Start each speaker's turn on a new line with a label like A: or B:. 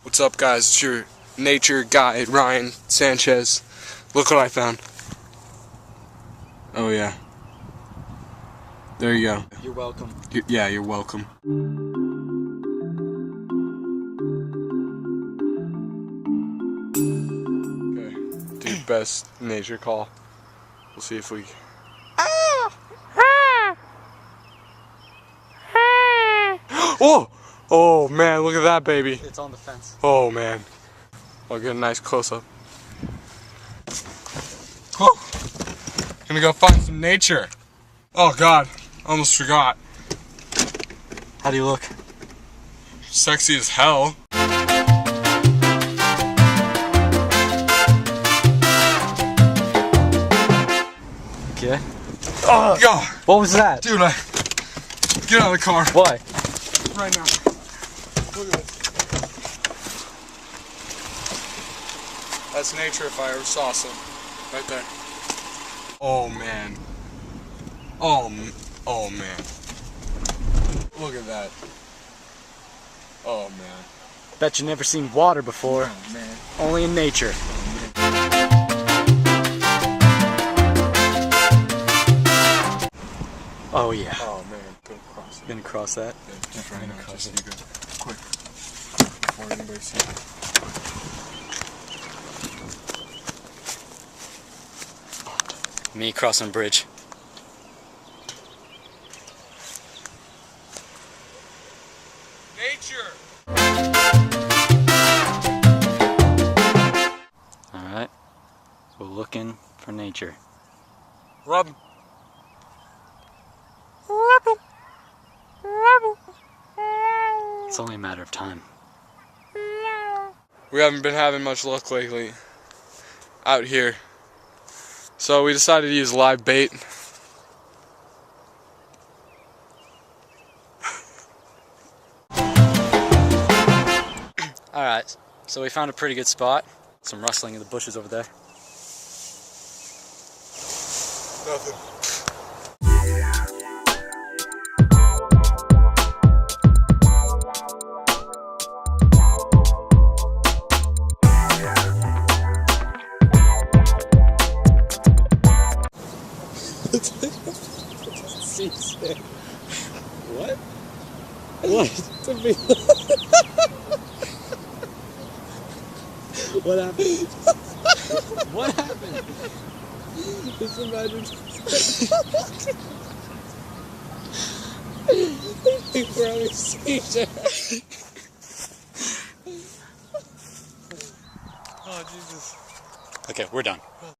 A: What's up, guys? It's your nature guide, Ryan Sanchez. Look what I found. Oh yeah. There you go.
B: You're welcome.
A: Yeah, you're welcome. Okay, do your best nature call. We'll see if we... Oh! Oh man, look at that baby.
B: It's on the fence.
A: Oh man. I'll get a nice close-up. Oh! Gonna go find some nature. Oh god, almost forgot.
B: How do you look?
A: Sexy as hell.
B: Okay.
A: Oh god!
B: What was that?
A: Dude, get out of the car.
B: Why?
A: Right now. Look at this. That's nature if I ever saw some. Right there. Oh man. Oh man. Look at that. Oh man.
B: Bet you never seen water before.
A: Oh man.
B: Only in nature. Oh yeah.
A: Oh man. Go across it.
B: Gonna cross that?
A: Yeah, just right now. Just you go. Quick. Before anybody sees it.
B: Me crossing a bridge.
A: Nature!
B: Alright. We're looking for nature.
A: Rub.
B: It's only a matter of time.
A: We haven't been having much luck lately out here. So we decided to use live bait.
B: Alright, so we found a pretty good spot. Some rustling in the bushes over there.
A: Nothing.
B: What? What? What happened? What happened?
A: Just imagine. We're having seizure. Oh Jesus.
B: Okay, we're done.